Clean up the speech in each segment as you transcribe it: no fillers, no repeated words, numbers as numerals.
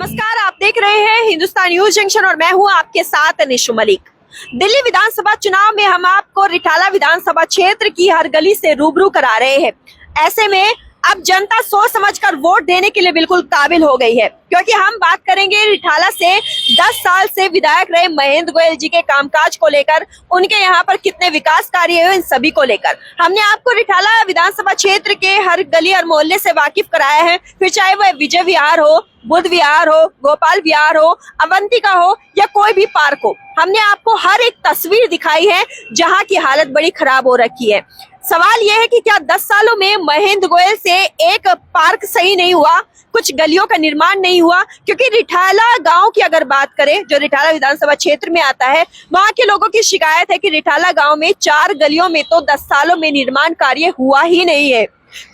नमस्कार, आप देख रहे हैं हिंदुस्तान न्यूज जंक्शन और मैं हूं आपके साथ निशु मलिक। दिल्ली विधानसभा चुनाव में हम आपको रिठाला विधानसभा क्षेत्र की हर गली से रूबरू करा रहे हैं। ऐसे में अब जनता सोच समझकर वोट देने के लिए बिल्कुल काबिल हो गई है, क्योंकि हम बात करेंगे रिठाला से 10 साल से विधायक रहे महेंद्र गोयल जी के कामकाज को लेकर, उनके यहाँ पर कितने विकास कार्य हुए इन सभी को लेकर। हमने आपको रिठाला विधानसभा क्षेत्र के हर गली और मोहल्ले से वाकिफ कराया है, फिर चाहे वह विजय विहार हो, बुद्ध विहार हो, गोपाल विहार हो, अवंतिका हो या कोई भी पार्क हो। हमने आपको हर एक तस्वीर दिखाई है जहाँ की हालत बड़ी खराब हो रखी है। सवाल यह है कि क्या 10 सालों में महेंद्र गोयल से एक पार्क सही नहीं हुआ, कुछ गलियों का निर्माण नहीं हुआ? क्योंकि रिठाला गांव की अगर बात करें, जो रिठाला विधानसभा क्षेत्र में आता है, वहां के लोगों की शिकायत है कि रिठाला गांव में 4 गलियों में तो 10 सालों में निर्माण कार्य हुआ ही नहीं है।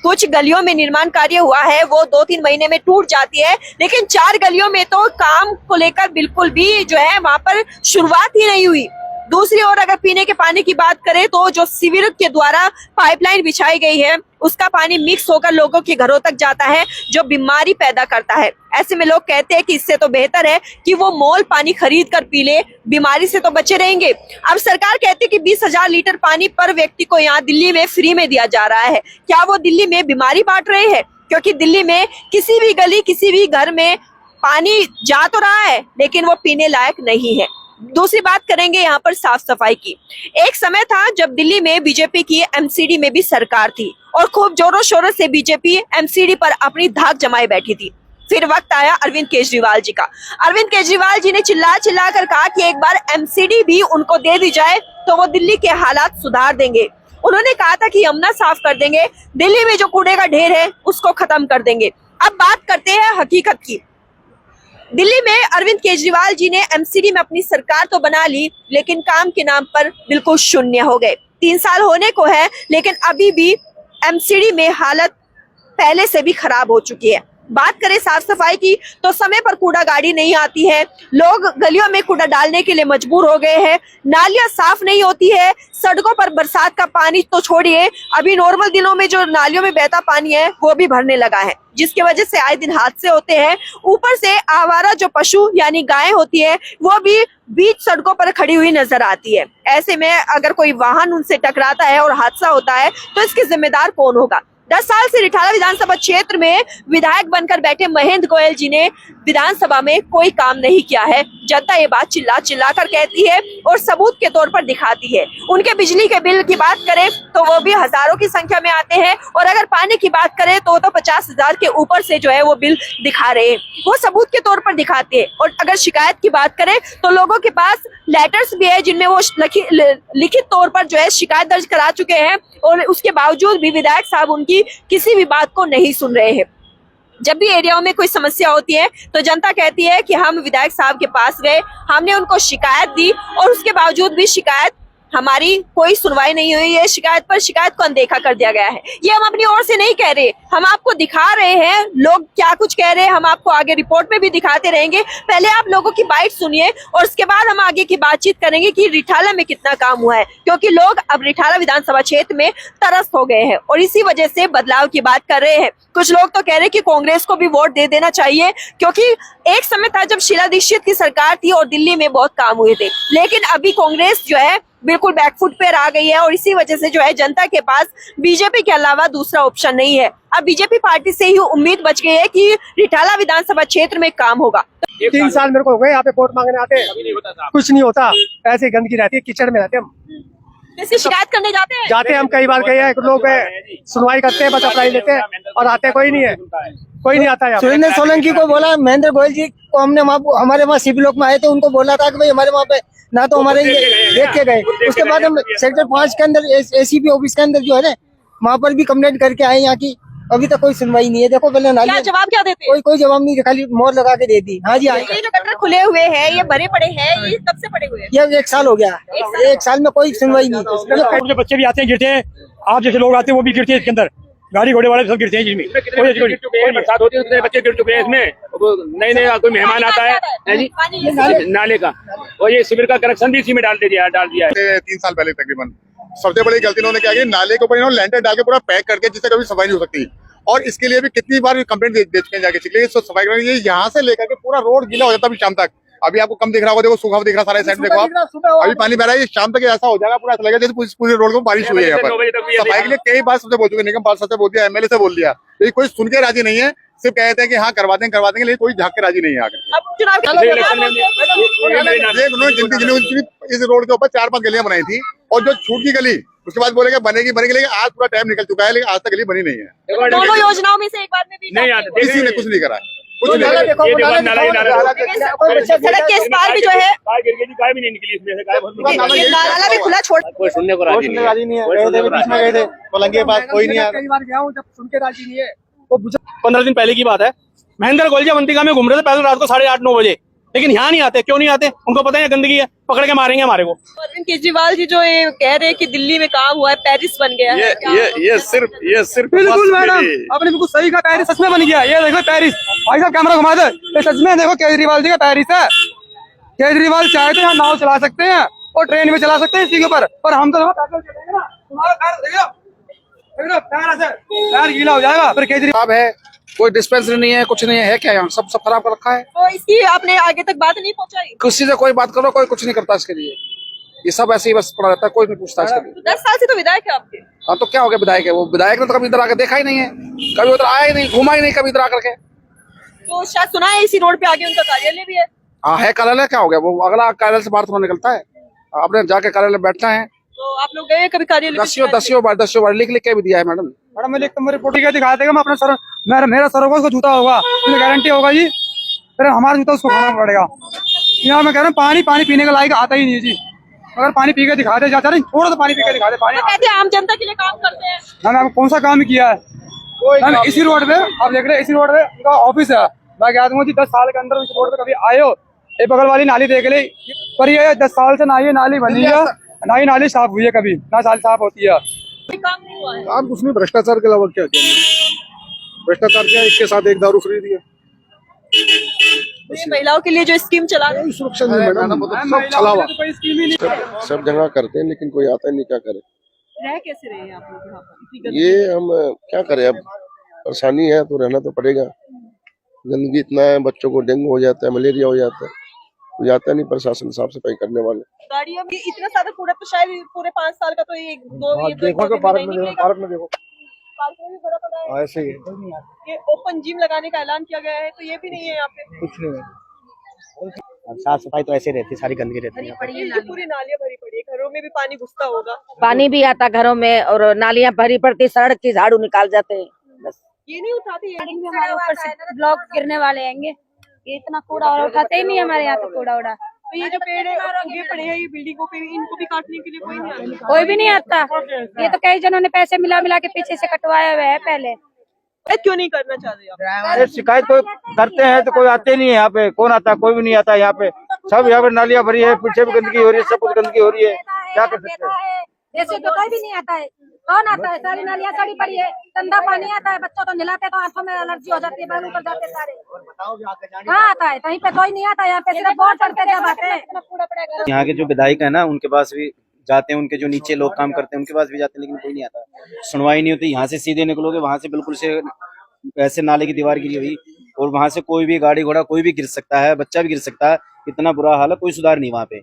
कुछ गलियों में निर्माण कार्य हुआ है, वो 2-3 महीने में टूट जाती है, लेकिन 4 गलियों में तो काम को लेकर बिल्कुल भी जो है वहां पर शुरुआत ही नहीं हुई। दूसरी ओर अगर पीने के पानी की बात करें तो जो सीवर के द्वारा पाइपलाइन बिछाई गई है, उसका पानी मिक्स होकर लोगों के घरों तक जाता है, जो बीमारी पैदा करता है। ऐसे में लोग कहते हैं कि इससे तो बेहतर है कि वो मॉल पानी खरीद कर पी ले, बीमारी से तो बचे रहेंगे। अब सरकार कहती है कि 20,000 लीटर पानी पर व्यक्ति को यहाँ दिल्ली में फ्री में दिया जा रहा है। क्या वो दिल्ली में बीमारी बांट रहे हैं? क्योंकि दिल्ली में किसी भी गली, किसी भी घर में पानी जा तो रहा है, लेकिन वो पीने लायक नहीं है। दूसरी बात करेंगे यहाँ पर साफ सफाई की। एक समय था जब दिल्ली में बीजेपी की एमसीडी में भी सरकार थी और खूब जोरों शोरों से बीजेपी एमसीडी पर अपनी धाक जमाए बैठी थी। फिर वक्त आया अरविंद केजरीवाल जी का। अरविंद केजरीवाल जी ने चिल्ला चिल्ला कर कहा कि एक बार एमसीडी भी उनको दे दी जाए तो वो दिल्ली के हालात सुधार देंगे। उन्होंने कहा था कि यमुना साफ कर देंगे, दिल्ली में जो कूड़े का ढेर है उसको खत्म कर देंगे। अब बात करते हैं हकीकत की। दिल्ली में अरविंद केजरीवाल जी ने एमसीडी में अपनी सरकार तो बना ली, लेकिन काम के नाम पर बिल्कुल शून्य हो गए। 3 साल होने को है, लेकिन अभी भी एमसीडी में हालत पहले से भी खराब हो चुकी है। बात करें साफ सफाई की तो समय पर कूड़ा गाड़ी नहीं आती है, लोग गलियों में कूड़ा डालने के लिए मजबूर हो गए हैं, नालियां साफ नहीं होती है, सड़कों पर बरसात का पानी तो छोड़िए, अभी नॉर्मल दिनों में जो नालियों में बहता पानी है वो भी भरने लगा है, जिसकी वजह से आए दिन हादसे होते हैं। ऊपर से आवारा जो पशु यानी गायें होती है वो भी बीच सड़कों पर खड़ी हुई नजर आती है। ऐसे में अगर कोई वाहन उनसे टकराता है और हादसा होता है तो इसके जिम्मेदार कौन होगा? 10 साल से रिठाला विधानसभा क्षेत्र में विधायक बनकर बैठे महेंद्र गोयल जी ने विधानसभा में कोई काम नहीं किया है। जनता ये बात चिल्ला चिल्ला कर कहती है और सबूत के तौर पर दिखाती है। उनके बिजली के बिल की बात करें तो वो भी हजारों की संख्या में आते हैं, और अगर पानी की बात करें तो 50,000 के ऊपर से जो है वो बिल दिखा रहे हैं, वो सबूत के तौर पर दिखाते हैं। और अगर शिकायत की बात करें तो लोगों के पास लेटर्स भी है जिनमें वो लिखित तौर पर जो है शिकायत दर्ज करा चुके हैं, और उसके बावजूद भी विधायक साहब उनकी किसी भी बात को नहीं सुन रहे हैं। जब भी एरियाओं में कोई समस्या होती है तो जनता कहती है कि हम विधायक साहब के पास गए, हमने उनको शिकायत दी और उसके बावजूद भी शिकायत हमारी कोई सुनवाई नहीं हुई है, शिकायत को अनदेखा कर दिया गया है। ये हम अपनी ओर से नहीं कह रहे, हम आपको दिखा रहे हैं लोग क्या कुछ कह रहे हैं, हम आपको आगे रिपोर्ट में भी दिखाते रहेंगे। पहले आप लोगों की बाइट सुनिए और उसके बाद हम आगे की बातचीत करेंगे कि रिठाला में कितना काम हुआ है, क्योंकि लोग अब रिठाला विधानसभा क्षेत्र में तरस हो गए हैं और इसी वजह से बदलाव की बात कर रहे हैं। कुछ लोग तो कह रहे हैं कि कांग्रेस को भी वोट दे देना चाहिए, क्योंकि एक समय था जब शीला दीक्षित की सरकार थी और दिल्ली में बहुत काम हुए थे, लेकिन अभी कांग्रेस जो है बिल्कुल बैकफुट पे आ गई है और इसी वजह से जो है जनता के पास बीजेपी के अलावा दूसरा ऑप्शन नहीं है। अब बीजेपी पार्टी से ही उम्मीद बच गई है कि रिठाला विधानसभा क्षेत्र में काम होगा। 3 साल मेरे को हो गए यहाँ पे वोट मांगने आते हैं, कुछ नहीं होता, ऐसे गंदगी रहती है, कीचड़ में रहते हैं। हम जैसे शिकायत करने जाते हैं हम कई बार गए हैं, लोग सुनवाई करते हैं, बस अप्लाई लेते हैं और आते कोई नहीं है, कोई नहीं आता है। सुरेंद्र सोलंकी को बोला, महेंद्र गोयल जी को हमने हमारे वहाँ शिविर लोग में आए थे, उनको बोला था कि भाई हमारे वहाँ पे ना तो हमारे देख के गए। उसके बाद हम सेक्टर 5 के अंदर एसीपी ऑफिस के अंदर जो है ना, वहाँ पर भी कंप्लेंट करके आए यहाँ की, अभी तक कोई सुनवाई नहीं है। देखो पहले क्या जवाब क्या देते हैं? कोई जवाब नहीं, खाली मोहर लगा के दे दी। हाँ जी, ये जो गटर खुले हुए हैं, ये भरे पड़े हैं, ये कब से पड़े हुए हैं? ये 1 साल हो गया, 1 साल में कोई सुनवाई नहीं। बच्चे भी आते हैं, गिरते हैं, आप जैसे लोग आते हैं वो भी गिरते हैं इसके अंदर, गाड़ी घोड़े वाले सब गिरते हैं जिसमें बरसात होती है, उतने बच्चे गिर चुके हैं इसमें। नए कोई मेहमान आता है जी नाले का, और ये शिविर का कनेक्शन भी इसी में डाल दिया है। 3 साल पहले तकरीबन सबसे बड़ी गलती इन्होंने क्या की, नाले के ऊपर इन्होंने लेंटर डाल के पूरा पैक करके, जिससे कभी सफाई नहीं हो सकती। और इसके लिए भी कितनी बार कंप्लेंट दे चुके हैं जाके, लेकिन सफाई कर्मचारी ये यहाँ से लेकर के पूरा रोड गीला हो जाता है अभी शाम तक। अभी आपको कम दिख रहा होगा, देखो सूखा दिख रहा सारे साइड देखो आप, अभी पानी बह रहा है, शाम तक ऐसा हो जाएगा पूरा, ऐसा लगेगा जैसे पूरी रोड को बारिश हुई है यहाँ पर। सफाई के लिए कई बार सबसे बोल चुके, निगम पार्षद से बोल दिया, एमएलए से बोल दिया, लेकिन कोई सुन के राजी नहीं है, सिर्फ कहते हैं कि हाँ करवा देंगे, लेकिन कोई झाँक के राजी नहीं है आकर। अब चुनाव जिन्होंने इस रोड के ऊपर 4-5 गलियां बनाई थी, और जो छूट की गली उसके बाद बोलेगा बनेगी, लेकिन आज पूरा टाइम निकल चुका है, लेकिन आज तक गली बनी नहीं है। दोनों योजनाओं में से एक बार में भी नहीं आते, किसी ने कुछ नहीं करा, कुछ नहीं नाला करा। देखो, वो नाला सड़क के इस पार भी जो है गाय भी नहीं निकली इसमें से, गाय नाला भी खुला छोड़, कोई सुनने को राजी नहीं है। गए थे, बीच में गए थे पलंगे के पास, कोई नहीं आया। कई बार गया हूँ, जब सुन के राजी नहीं है वो 15 दिन पहले की बात है, महेंद्र गोलजी अवंतिका में घूम रहे थे पैदल रात को 8:30-9 बजे, लेकिन यहाँ नहीं आते। क्यों नहीं आते? उनको पता है गंदगी है, पकड़ के मारेंगे हमारे को। अरविंद केजरीवाल जी जो ये कह रहे हैं कि दिल्ली में काम हुआ है, पेरिस बन गया है, ये सिर्फ बिल्कुल मैडम, आपने बिल्कुल सही कहा, पेरिस सच में बन गया। ये देखो पेरिस, भाई साहब कैमरा घुमा दे, ये सच में देखो केजरीवाल जी का पेरिस है। केजरीवाल चाहे तो यहाँ नाव चला सकते हैं और ट्रेन भी चला सकते हैं इसी के ऊपर, पर हम तो पैदल चलेंगे ना। तुम्हारा पैर गीला हो जाएगा। फिर केजरीवाल है, कोई डिस्पेंसरी नहीं है, कुछ नहीं है क्या यहाँ? सब खराब कर रखा है। तो इसकी आपने आगे तक बात नहीं पहुंचाई? किसी से कोई बात करो, कोई कुछ नहीं करता इसके लिए, ये सब ऐसे ही बस पड़ा रहता है, कोई नहीं पूछता इसके लिए। 10 साल से तो विधायक है आपके। हाँ तो क्या हो गया विधायक है, वो विधायक ने तो कभी इधर आकर देखा ही नहीं है, कभी उधर आया ही नहीं, घुमा ही नहीं कभी इधर आकर के। तो शायद सुना है इसी रोड पे आगे उनका कार्यालय भी है। हाँ है कार्यालय, क्या हो गया, वो अगला कार्यालय से बाहर थोड़ा निकलता है, आपने जाके कार्यालय बैठना है। तो आप लोग गए कभी कार्यालय? 10 बार लिख के भी दिया है मैडम। मैडम मैं लिखता हूँ, रिपोर्ट क्या दिखाते हैं, मैं अपने सर मेरा सर होगा उसको जूता होगा, मुझे गारंटी होगा जी, फिर हमारा जूता उसको खाना पड़ेगा। यहाँ मैं कह रहा हूँ पानी पीने का लायक आता ही नहीं जी, अगर पानी पी के दिखाते जाता नहीं, थोड़ा तो पानी पी के दिखाते। पानी कहते हैं आम जनता के लिए काम करते हैं। मैंने कौन सा काम किया है? मैम इसी रोड पे आप देख रहे हैं, इसी रोड पे उनका ऑफिस है। मैं कह दूंगा जी 10 साल के अंदर इस रोड पे कभी आए हो, ये बगल वाली नाली देख ले, पर ये 10 साल से ना ये नाली बनी है, ना ही नाली साफ हुई है कभी, ना साल साफ होती है। कोई काम नहीं हुआ है। काम कुछ नहीं, भ्रष्टाचार के अलावा क्या किया? भ्रष्टाचार किया, इसके साथ एक दारू फ्री दिया। तो ये महिलाओं के लिए जो स्कीम चला रहे हैं, सुरक्षा नहीं मैडम, सब छलावा। सब जगह करते हैं, लेकिन कोई आता नहीं, क्या करे? रह कैसे रहे हैं आप लोग यहाँ पर? इतनी गंदगी। ये हम क्या करें, अब परेशानी है तो रहना तो पड़ेगा। गंदगी इतना है, बच्चों को डेंगू हो जाता है, मलेरिया हो जाता है, कोई आता नहीं प्रशासन साफ सफाई करने वाले। गाड़ियाँ भी इतना ज्यादा कूड़ा, तो शायद पूरे 5 साल का तो ये देखो तो पार्क में देखो, पार्क में देखो पार्क में भी भरा पड़ा है। ऐसे ही ये ओपन जिम लगाने का ऐलान किया गया है, तो ये भी नहीं है यहाँ पे। कुछ नहीं है। साफ सफाई तो ऐसे रहती, सारी गंदगी रहती है। ये पूरी नालियाँ भरी पड़ी है, घरों में भी पानी घुसता होगा। पानी भी आता घरों में और नालियां भरी पड़ती, सड़क की झाड़ू निकाल जाते हैं बस। ये नहीं उठाते, ये हमारे ऊपर से ब्लॉक गिरने वाले हैंगे, ये इतना कूड़ा और उठाते ही नहीं हमारे यहाँ तो कूड़ा उड़ा। तो ये जो पेड़ उगे पड़े हैं ये बिल्डिंगों पे, इनको भी काटने के लिए कोई नहीं आता। कोई भी नहीं आता, ये तो कई जनों ने पैसे मिला के पीछे से कटवाया हुआ है पहले। क्यों नहीं करना चाहते आप? शिकायत कोई करते हैं तो कोई आते नहीं है यहाँ पे, कौन आता है? कोई भी नहीं आता यहाँ पे, सब यहाँ पे नालियाँ भरी है, पीछे भी गंदगी हो रही है, सब कुछ गंदगी हो रही है, क्या कर सकते हैं? जैसे तो कोई भी नहीं आता है, कौन आता है? सारी नालियाँ सड़ी पड़ी है, गंदा पानी आता है, बच्चों तो नहलाते तो आंखों में एलर्जी हो जाती है, बाल ऊपर जाते सारे। कहाँ आता है? कहीं पे कोई नहीं आता, यहाँ पे सिर्फ वोट चढ़ते जब आते हैं। यहाँ के जो विधायक है ना, उनके पास भी जाते हैं, उनके जो नीचे लोग काम करते हैं उनके पास भी जाते हैं, लेकिन कोई नहीं आता, सुनवाई नहीं होती। यहाँ से सीधे निकलोगे, वहां से बिल्कुल से ऐसे नाले की दीवार गिरी हुई, और वहां से कोई भी गाड़ी घोड़ा कोई भी गिर सकता है, बच्चा भी गिर सकता है, इतना बुरा हाल है, कोई सुधार नहीं वहाँ पे।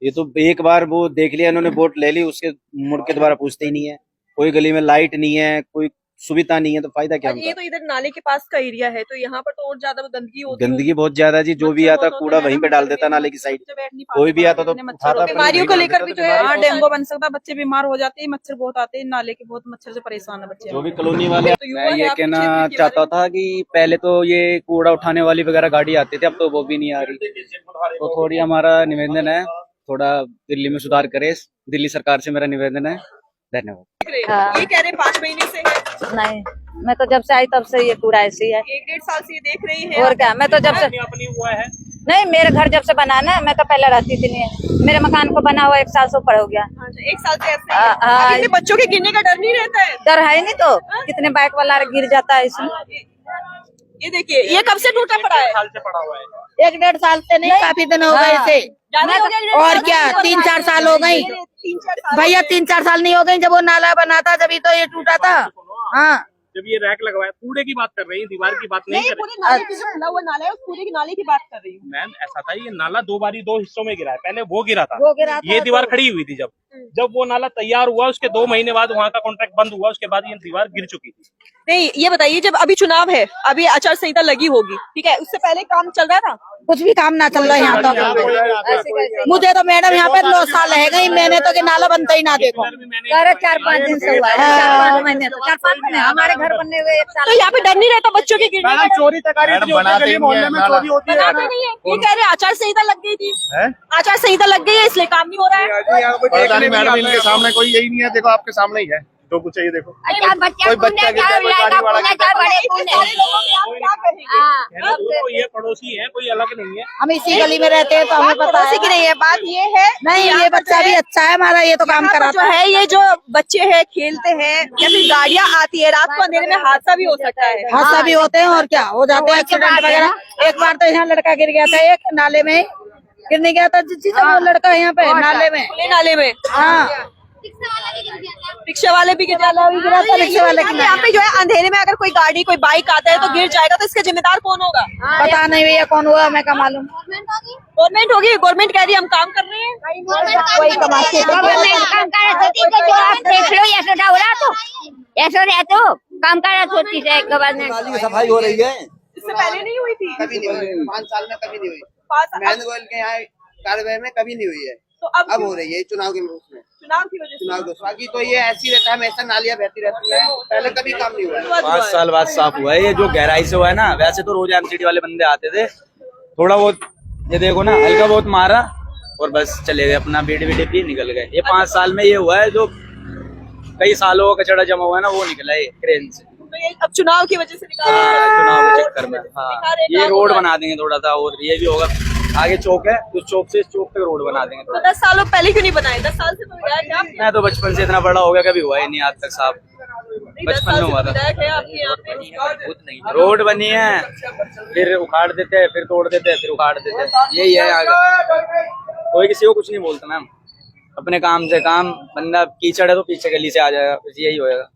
ये तो एक बार वो देख लिया इन्होंने, वोट ले ली, उसके मुड़ के दोबारा पूछते ही नहीं है। कोई गली में लाइट नहीं है, कोई सुविधा नहीं है, तो फायदा क्या? ये तो इधर नाले के पास का एरिया है, तो यहाँ पर तो और ज्यादा गंदगी होती है। गंदगी बहुत ज्यादा जी, जो भी आता कूड़ा वहीं पे डाल देता नाले की साइड, कोई भी आता तो उठाता। बीमारियों को लेकर भी जो है हाँ, डेंगू बन सकता है, बच्चे बीमार हो जाते हैं, मच्छर बहुत आते हैं नाले के, बहुत मच्छर से परेशान है बच्चे। जो भी कॉलोनी वाले। तो युवा मैं है, ये आपके कहना क्षेत्र के चाहता बारे था कि पहले तो ये कूड़ा उठाने वाली वगैरह गाड़ी आती थी, अब तो वो भी नहीं आ रही, तो थोड़ी हमारा निवेदन है, थोड़ा दिल्ली में सुधार करे, दिल्ली सरकार से मेरा निवेदन है। धन्यवाद। ये कह रहे 5 महीने से है। नहीं, मैं तो जब से आई तब से ये कूड़ा ऐसी है। 1-1.5 साल से ये देख रही है। और क्या, मैं तो जब से नहीं, मेरे घर जब से बना ना, मैं तो पहले रहती थी नहीं, मेरे मकान को बना हुआ 1 साल से ऊपर हो गया। 1 साल से ऐसे ही है। अपने बच्चों के गिरने का डर नहीं रहता है? डर है नहीं तो कितने बाइक वाला गिर जाता है इसमें। ये देखिए, ये कब से टूटा पड़ा है? 1-1.5 साल से नहीं, काफी दिन हो गए इसे। और क्या, 3-4 साल हो गई भैया, 3-4 साल नहीं हो गई जब वो नाला बना था, जब तो ये टूटा था। हाँ, जब ये रैक लगवाया, कूड़े की बात कर रही है, दीवार की बात नहीं कर पूरे नाले के जो खुला हुआ नाला है उस पूरे की नाले की बात कर रही हूँ। मैम। ऐसा था, ये नाला दो हिस्सों में गिरा है। पहले वो गिरा था, ये तो दीवार खड़ी हुई थी। जब वो नाला तैयार हुआ, उसके 2 महीने बाद वहाँ का कॉन्ट्रैक्ट बंद हुआ, उसके बाद ये दीवार गिर चुकी थी। नहीं, ये बताइए, जब अभी चुनाव है, अभी आचार संहिता लगी होगी, ठीक है, उससे पहले काम चल रहा था? कुछ भी काम ना चल रहा है यहाँ तो। मुझे तो मैडम यहाँ पे 9 साल रह गई, मैंने तो कि नाला बनता ही ना देखो। 4-5 दिन से हुआ है, 4-5 महीने, 4-5 महीने हमारे घर बनने हुए 1 साल। तो यहाँ पे डर नहीं रहता बच्चों के गिरने का? चोरी तकारी मोहल्ले में चोरी होती है। बनाते नहीं है, ये कह रहे आचार संहिता लग गई थी, आचार संहिता लग गई है इसलिए काम नहीं हो रहा है। मैडम, इनके सामने कोई यही नहीं है। देखो आपके सामने ही है, जो कुछ चाहिए देखो। कोई बच्चा गिरता है, कोई गाड़ी वाला गिरता तो ये पड़ोसी है, कोई अलग नहीं है। हम इसी गली में रहते हैं तो हमें पता है की नहीं है। बात ये है, नहीं, ये बच्चा भी अच्छा है हमारा, ये तो काम जो कराता है, ये जो बच्चे हैं खेलते हैं या फिर गाड़ियाँ आती है रात को, अंधेरे में हादसा भी हो सकता है। हादसा भी होते हैं और क्या हो जाते हैं, एक्सीडेंट वगैरह। एक बार तो यहाँ लड़का गिर गया था, एक नाले में गिरने गया था, वो लड़का यहाँ पे नाले में, खुले नाले में। हाँ, रिक्शा वाले भी गिर जाता है, रिक्शा वाले की। यहाँ पे जो है अंधेरे में अगर कोई गाड़ी कोई बाइक आता है तो गिर जाएगा, तो इसका जिम्मेदार कौन होगा? पता नहीं भैया कौन हुआ, मैं क्या मालूम। गवर्नमेंट होगी, गवर्नमेंट कह रही है हम काम कर रहे हैं, वही कमाते हैं। ऐसा रहते हो काम करा होती है गवर्नमेंट। सफाई हो रही है, इससे पहले नहीं हुई थी? कभी नहीं हुई, 5 साल में कभी नहीं हुई। 5 साल महेंद्र गोयल के यहाँ कार्रवाई में कभी नहीं हुई है, तो अब हो रही है चुनाव के उसमें, चुनाव की वजह से। चुनाव को। बाकी तो ये ऐसी रहता है, हमेशा नालियां बहती रहती है, पहले कभी काम नहीं हुआ। 5 साल बाद साफ हुआ है। ये जो गहराई से हुआ है ना, वैसे तो रोज एमसीडी वाले बंदे आते थे, थोड़ा बहुत ये देखो ना, हल्का बहुत मारा और बस चले गए, अपना बीड़ी पी निकल गए। ये 5 साल में ये हुआ है, जो कई सालों का कचड़ा जमा हुआ है ना, वो निकला है क्रेन से। तो ये अब चुनाव की वजह से निकाल चुनाव के चक्कर में। हाँ, ये रोड बना देंगे थोड़ा सा, और ये भी होगा, आगे चौक है, उस चौक से इस चौक तक रोड बना देंगे। तो 10 सालों पहले क्यों नहीं बनाए? 10 साल से तो विधायक है आप। मैं तो बचपन से इतना बड़ा हो गया, कभी हुआ ही नहीं आज तक साफ। बचपन में हुआ था, विधायक है आपके यहाँ पे। रोड बनी है, फिर उखाड़ देते हैं, फिर तोड़ देते हैं, फिर उखाड़ देते हैं, यही है आगे। कोई किसी को कुछ नहीं बोलता मैम, अपने काम से काम। बंदा कीचड़ है तो पीछे गली से आ जाएगा, बस यही होएगा।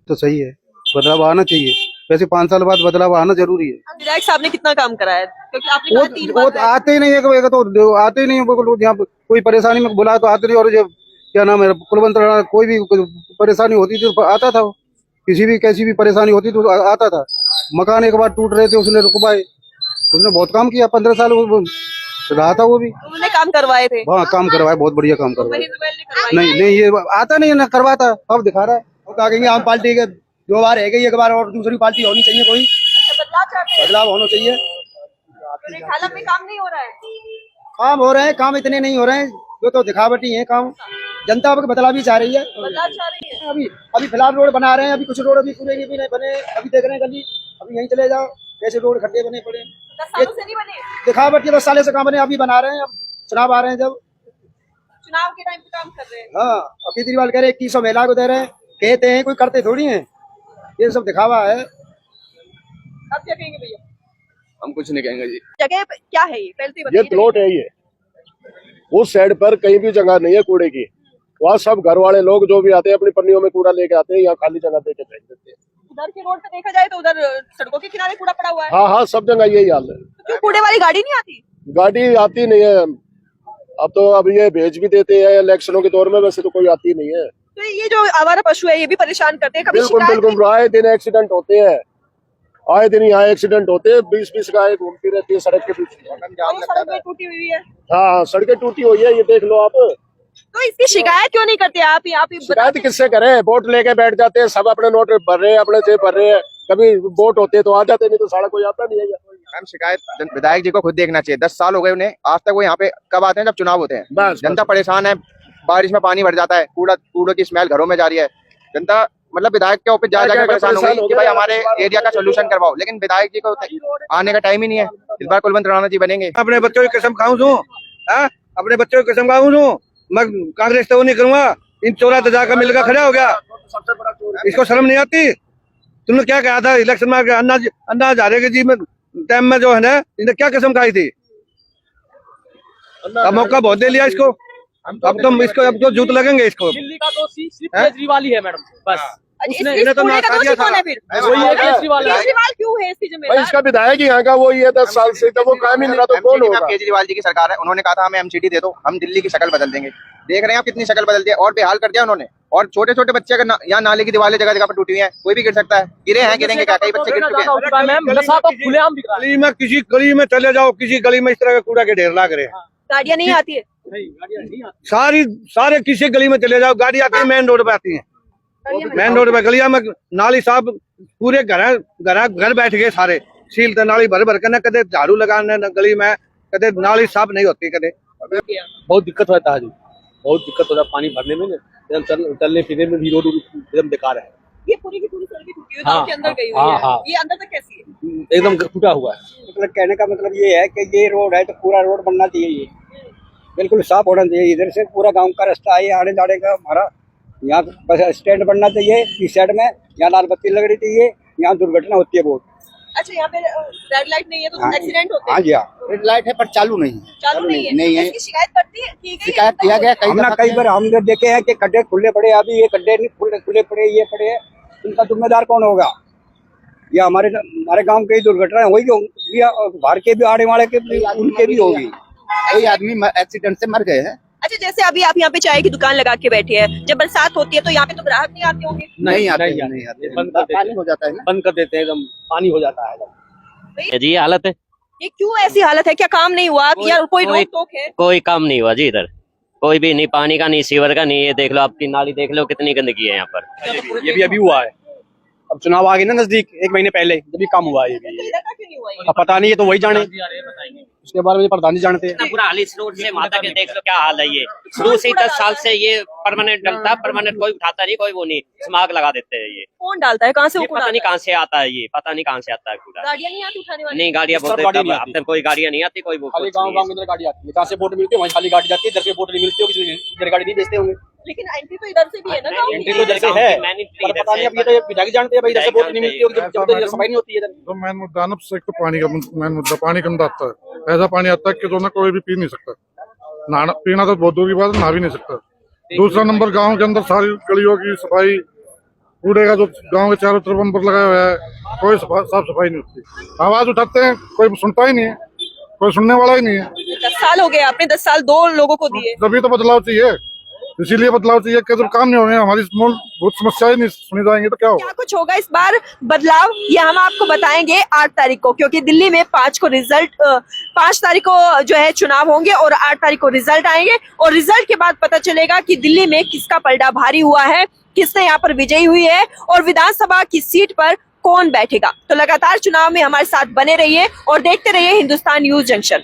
तो सही है, बदलाव आना चाहिए, वैसे 5 साल बाद बदलाव आना जरूरी है। विधायक साहब ने कितना काम कराया है? क्योंकि आपने कहा 3 वो बार आते ही नहीं है, तो आते ही नहीं है, यहाँ कोई परेशानी में बुलाया तो आते नहीं। और जो क्या नाम है, कुलवंत राणा, कोई भी परेशानी होती थी तो आता था, किसी भी कैसी भी परेशानी होती तो आता था। मकान एक बार टूट रहे थे, उसने रुकवाए, उसने बहुत काम किया, 15 साल रहा था वो भी। उन्होंने काम करवाए थे? हाँ, काम करवाए, बहुत बढ़िया काम करवाए। महेंद्र गोयल ने करवाए? नहीं, ये आता नहीं है ना, करवाता, अब दिखा रहा है। कहा कहेंगे आम पार्टी के 2 बार है गई, एक बार और दूसरी पार्टी होनी चाहिए, कोई बदलाव चाहते हैं? बदलाव होना चाहिए। तो रिठाला में काम नहीं हो रहा है? काम हो रहे हैं, काम इतने नहीं हो रहे हैं, जो तो दिखावटी है काम। जनता अब बदलाव भी चाह रही है। बदलाव चाह रही है? अभी फिलहाल रोड बना रहे हैं, अभी कुछ रोड अभी पूरे भी नहीं बने, अभी देख रहे हैं गली, अभी यहीं चले जाओ कैसे रोड खड्डे बने पड़े। 10 सालों से नहीं बने? दिखावटी 10 साल से काम बने, अभी बना रहे हैं, अब चुनाव आ रहे हैं जब, चुनाव के टाइम पे काम कर रहे हैं। हाँ। और केजरीवाल कह रहे 2100 महिला को दे रहे हैं, कहते हैं, कोई करते थोड़ी हैं, ये सब दिखावा है। आप क्या कहेंगे भैया? हम कुछ नहीं कहेंगे जी। जगह क्या है ये? पहले तो ये बताइए। प्लॉट है, ये उस साइड पर कहीं भी जगह नहीं है कूड़े की। वहाँ सब घर वाले लोग जो भी आते हैं अपनी पन्नियों में कूड़ा लेके आते हैं, यहाँ खाली जगह देके फेंक देते हैं। उधर के रोड पे देखा जाए तो उधर सड़कों के किनारे कूड़ा पड़ा हुआ है। हाँ हाँ, सब जगह यही हाल है। तो क्यों कूड़े वाली गाड़ी नहीं आती? गाड़ी आती नहीं है, अब तो अब ये भेज भी देते हैं इलेक्शनों के दौर में, वैसे तो कोई आती नहीं है। तो ये जो आवारा पशु है ये भी परेशान करते हैं, कभी बिल्कुल शिकायत बिल्कुल, आए दिन एक्सीडेंट होते हैं, आए दिन यहाँ एक्सीडेंट होते हैं, 20-20 गायें घूमती रहती है सड़क के पीछे। सड़क में टूटी हुई है। हाँ, सड़कें टूटी हुई है, ये देख लो आप। तो इसकी शिकायत क्यों नहीं करते आप? यहाँ पे शिकायत किससे करें? वोट लेके बैठ जाते हैं, सब अपने नोट भर रहे हैं, अपने से भर रहे हैं, कभी वोट होते हैं तो आ जाते, नहीं तो सारा कोई आता नहीं है। मैम शिकायत विधायक जी को खुद देखना चाहिए, 10 साल हो गए उन्हें, आज तक वो यहाँ पे कब आते हैं? जब चुनाव होते हैं। बस जनता परेशान है, बारिश में पानी भर जाता है, कूड़े की स्मेल घरों में जा रही है, जनता मतलब विधायक के ऑफिस जा जाकर परेशान हो गई कि भाई हमारे एरिया का सोल्यूशन करवाओ, लेकिन विधायक जी को आने का टाइम ही नहीं है। इस बार कुलवंत राणा जी बनेंगे। अपने बच्चों की कसम खाऊं छू, अपने बच्चों की कसम खाऊं छू, मैं कांग्रेस तो नहीं करूंगा। इन 14,000 का मिलकर खड़ा हो गया, इसको शर्म नहीं आती? तुमने क्या कहा था इलेक्शन में? अन्ना हजारे जी में टाइम में जो है ना, इन्हें क्या कसम खाई थी? अब मौका बहुत दे लिया इसको, अब तुम इसको अब तो जूत लगेंगे इसको। दिल्ली का दोषी सिर्फ केजरीवाल ही है मैडम, बस। उसने इन्हें तो नाश कर दिया था। वही है केजरीवाल क्यों है इसकी भाई, जिम्मेदार? इसका विधायक ही यहाँ का वो ही है 10 साल से, तो वो काम ही नहीं रहा तो कौन होगा? केजरीवाल जी की सरकार है, उन्होंने कहा था हमें एमसीडी दे दो, हम दिल्ली की शक्ल बदल देंगे। देख रहे हैं आप कितनी शक्ल बदल दी है और बेहाल कर दिया उन्होंने। और छोटे छोटे बच्चे अगर यहाँ नाले की दीवारें जगह जगह पर टूटी हुई हैं, कोई भी गिर सकता है। गिरे हैं, गिरेंगे क्या? कई बच्चे गिर चुके हैं। गली में किसी गली में चले जाओ, किसी गली में इस तरह का कूड़ा के ढेर लग रहे हैं। गाड़ियाँ नहीं आती है? सारे किसी गली में चले जाओ, गाड़ी आती है मेन रोड पे आती है। मेन रोड पे गलिया में नाली साहब पूरे घर बैठ गए सारे, सीलते नाली भर भर के न कदे झाड़ू लगाने न गली में, कदे नाली साफ नहीं होती कदे। बहुत दिक्कत होता है जी, बहुत दिक्कत होता है पानी भरने में, चलने फिरने में भी रोड एकदम बेकार है। ये पूरी की पूरी सड़कें टूटी हुई गांव के अंदर गई हुई है। ये अंदर तक कैसी है? एकदम टूटा हुआ है। मतलब कहने का मतलब ये है कि ये रोड है तो पूरा रोड बनना चाहिए, ये बिल्कुल साफ होना चाहिए। इधर से पूरा गांव का रास्ता है, आने जाने का हमारा। यहाँ बस स्टैंड बनना चाहिए इस साइड में, यहाँ लाल बत्ती लगनी चाहिए, यहाँ दुर्घटना होती है बहुत। अच्छा, यहाँ पे रेड लाइट नहीं है तो एक्सीडेंट होते हैं? हाँ जी, हाँ, रेड लाइट है पर चालू नहीं है। चालू नहीं है। इसकी शिकायत की गई? शिकायत किया गया कई बार हमने देखे हैं कि गड्ढे खुले पड़े, अभी ये गड्ढे नहीं खुले पड़े, ये पड़े हैं, इनका जिम्मेदार कौन होगा? या हमारे गांव की दुर्घटना होगी या बाहर के भी आड़े वाले के भी, उनके भी होगी। कई आदमी एक्सीडेंट से मर गए हैं। अच्छा, जैसे अभी आप यहाँ पे चाय की दुकान लगा के बैठे हैं, जब बरसात होती है तो यहाँ पे तो ग्राहक नहीं आते होंगे? नहीं आते, पानी हो जाता है ना, बंद कर देते हैं, एकदम पानी हो जाता है जी। हालत है ये क्यों ऐसी हालत है? क्या काम नहीं हुआ या कोई रोक टोक है? कोई काम नहीं हुआ जी, इधर कोई भी नहीं, पानी का नहीं, सीवर का नहीं। ये देख लो, आपकी नाली देख लो कितनी गंदगी है यहाँ पर। ये भी अभी हुआ है, अब चुनाव आ गए ना नजदीक, 1 महीने पहले जब भी काम हुआ है। अब पता नहीं है तो वही जाने, उसके बारे में प्रधान जी जानते हैं। पूरा हाल इस रोड से माता के देख लो क्या हाल है। ये शुरू से 10 साल से ये परमानेंट डलता, परमानेंट कोई उठाता नहीं, कोई वो नहीं, स्माग लगा देते हैं। ये कौन डालता है? कहाँ से? पता नहीं कहाँ से आता है, ये पता नहीं कहाँ से आता है कूड़ा। गाड़ियाँ नहीं आती उठाने वाली? नहीं, गाड़ियाँ बहुत कोई गाड़ियाँ नहीं आती, कोई खाली गाँव में गाड़ी आती है, जहाँ से वोट मिलती है वहीं खाली गाड़ी जाती है, इधर से वोट नहीं मिलती होगी, इधर गाड़ी नहीं बेचते होंगे। लेकिन एंट्री तो इधर से भी है ना गाँव? एंट्री तो इधर से है, पर पता नहीं अब ये तो विधायक जानते हैं भाई, इधर से वोट नहीं मिलती होगी, जब सफाई नहीं होती है इधर। तो मेन मुद्दा ना, एक तो पानी का मेन मुद्दा, पानी गंदा आता है। ऐसा पानी आता है कि तो ना कोई भी पी नहीं सकता, नहाना पीना तो बहुत दूर की बात है, नहा भी नहीं सकता। दूसरा नंबर, गांव के अंदर सारी गलियों की सफाई, कूड़े का जो गांव के चारों तरफ अंबर लगाया हुआ है, कोई साफ सफाई नहीं होती। आवाज उठाते हैं, कोई सुनता ही नहीं है, कोई सुनने वाला ही नहीं है। 10 साल हो गए, आपने 10 साल 2 लोगों को दिए। तभी तो बदलाव चाहिए, इसीलिए बदलाव चाहिए कि जब काम नहीं होंगे, हमारी बहुत समस्याएं नहीं सुनी जाएंगी तो क्या होगा? क्या कुछ होगा इस बार बदलाव, ये हम आपको बताएंगे 8 तारीख को, क्योंकि दिल्ली में 5 तारीख को जो है चुनाव होंगे और 8 तारीख को रिजल्ट आएंगे और रिजल्ट के बाद पता चलेगा कि दिल्ली में किसका पलड़ा भारी हुआ है, किसने यहाँ पर विजयी हुई है और विधानसभा की सीट पर कौन बैठेगा। तो लगातार चुनाव में हमारे साथ बने रहिए और देखते रहिए हिंदुस्तान न्यूज जंक्शन।